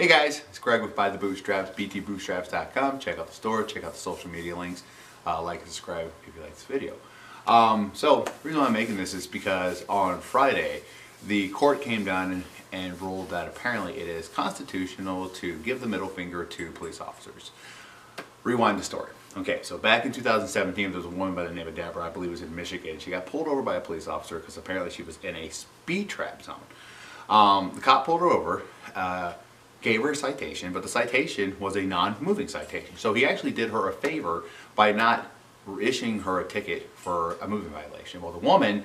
Hey guys, it's Greg with By the Bootstraps, btbootstraps.com. Check out the store, check out the social media links, like and subscribe if you like this video. So the reason why I'm making this is because on Friday, the court came down and ruled that apparently it is constitutional to give the middle finger to police officers. Rewind the story. Okay, so back in 2017, there was a woman by the name of Deborah, I believe it was in Michigan. She got pulled over by a police officer because apparently she was in a speed trap zone. The cop pulled her over, gave her a citation, but the citation was a non-moving citation. So he actually did her a favor by not issuing her a ticket for a moving violation. Well, the woman,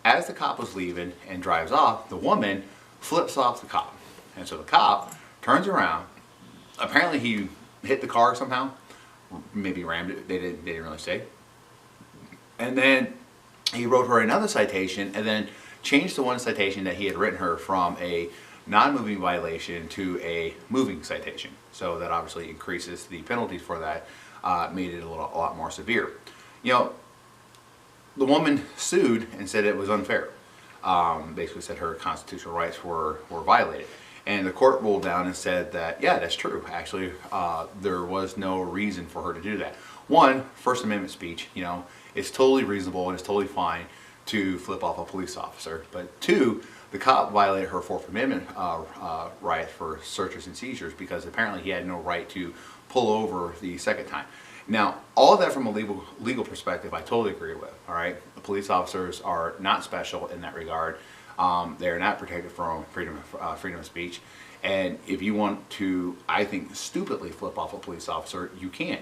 as the cop was leaving and drives off, the woman flips off the cop. And so the cop turns around. Apparently he hit the car somehow. Maybe rammed it, they didn't really say. And then he wrote her another citation and then changed the one citation that he had written her from a non-moving violation to a moving citation. So that obviously increases the penalties for that, made it a lot more severe. You know, the woman sued and said it was unfair. Basically said her constitutional rights were violated. And the court ruled down and said that, yeah, that's true. Actually, there was no reason for her to do that. One, First Amendment speech, you know, it's totally reasonable and it's totally fine to flip off a police officer. But two, the cop violated her Fourth Amendment right for searches and seizures because apparently he had no right to pull over the second time. Now, all of that from a legal perspective, I totally agree with. All right, the police officers are not special in that regard. They are not protected from freedom of speech. And if you want to, I think, stupidly flip off a police officer, you can.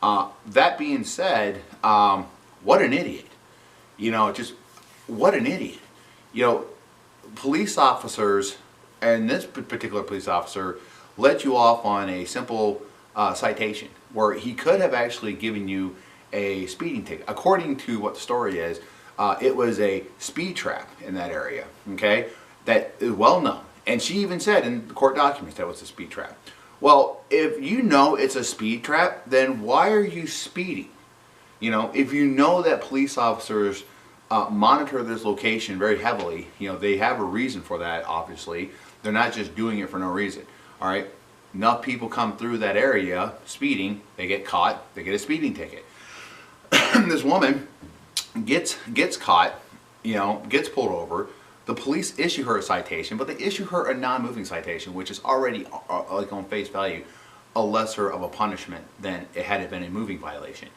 That being said, what an idiot. You know, just what an idiot. You know, police officers, and this particular police officer, let you off on a simple citation where he could have actually given you a speeding ticket. According to what the story is, it was a speed trap in that area, okay? That is well known. And she even said in the court documents that it was a speed trap. Well, if you know it's a speed trap, then why are you speeding? You know, if you know that police officers monitor this location very heavily, you know, they have a reason for that, obviously. They're not just doing it for no reason, all right? Enough people come through that area speeding, they get caught, they get a speeding ticket. This woman gets caught, you know, gets pulled over. The police issue her a citation, but they issue her a non-moving citation, which is already, like on face value, a lesser of a punishment than it had been a moving violation.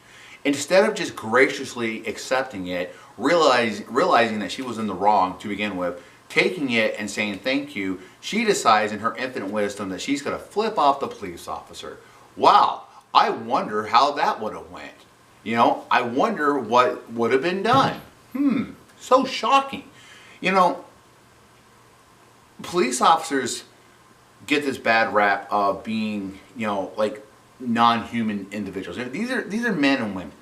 Instead of just graciously accepting it, realizing that she was in the wrong to begin with, taking it and saying thank you, she decides in her infinite wisdom that she's going to flip off the police officer. Wow, I wonder how that would have went. You know, I wonder what would have been done. So shocking. You know, police officers get this bad rap of being, you know, like non-human individuals. These are men and women,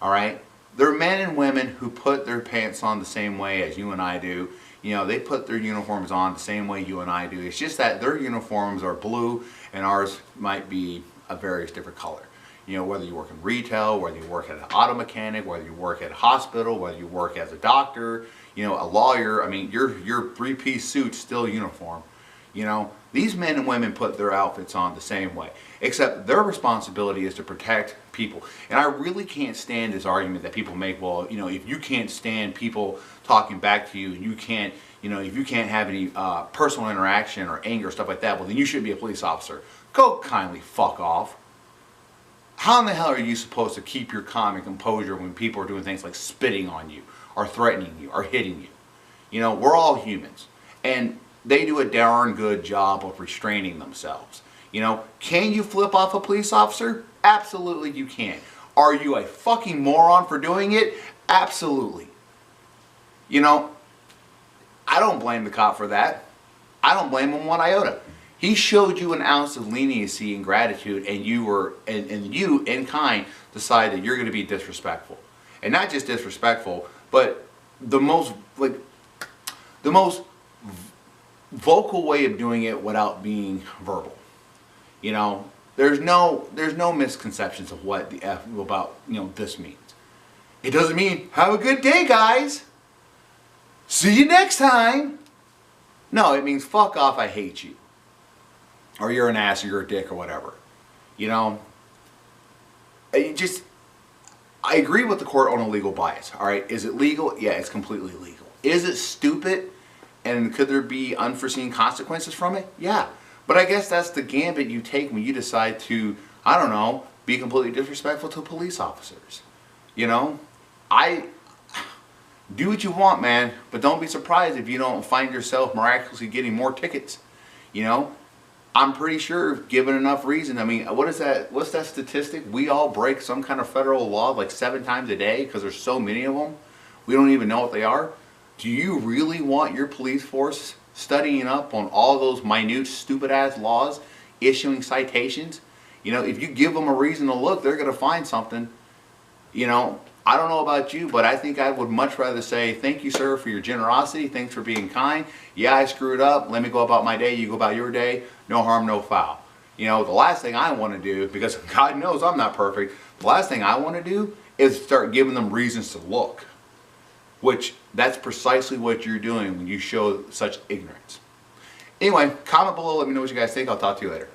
all right? They're men and women who put their pants on the same way as you and I do. You know, they put their uniforms on the same way you and I do. It's just that their uniforms are blue and ours might be a various different color. You know, whether you work in retail, whether you work at an auto mechanic, whether you work at a hospital, whether you work as a doctor, you know, a lawyer. I mean, your three-piece suit's still uniform. You know, these men and women put their outfits on the same way, except their responsibility is to protect people. And I really can't stand this argument that people make, well, you know, if you can't stand people talking back to you and you can't, you know, if you can't have any personal interaction or anger or stuff like that, well, then you should be a police officer. Go kindly fuck off. How in the hell are you supposed to keep your calm and composure when people are doing things like spitting on you or threatening you or hitting you? You know, we're all humans. And they do a darn good job of restraining themselves. You know, can you flip off a police officer? Absolutely you can. Are you a fucking moron for doing it? Absolutely. You know, I don't blame the cop for that. I don't blame him one iota. He showed you an ounce of leniency and gratitude, and you in kind decide that you're going to be disrespectful. And not just disrespectful, but the most vocal way of doing it without being verbal. You know, there's no misconceptions of what the F about, you know, this means. It doesn't mean have a good day, guys. See you next time. No, it means fuck off, I hate you. or you're an ass, or you're a dick, or whatever. You know, I agree with the court on illegal bias. All right, is it legal? Yeah, it's completely legal. Is it stupid? And could there be unforeseen consequences from it? Yeah. But I guess that's the gambit you take when you decide to, I don't know, be completely disrespectful to police officers. You know, I do what you want, man, but don't be surprised if you don't find yourself miraculously getting more tickets. You know, I'm pretty sure given enough reason, I mean, what is that? What's that statistic? We all break some kind of federal law like 7 times a day because there's so many of them. We don't even know what they are. Do you really want your police force studying up on all those minute, stupid-ass laws, issuing citations? You know, if you give them a reason to look, they're going to find something. You know, I don't know about you, but I think I would much rather say, thank you, sir, for your generosity. Thanks for being kind. Yeah, I screwed up. Let me go about my day. You go about your day. No harm, no foul. You know, the last thing I want to do, because God knows I'm not perfect, the last thing I want to do is start giving them reasons to look. Which, that's precisely what you're doing when you show such ignorance. Anyway, comment below, let me know what you guys think. I'll talk to you later.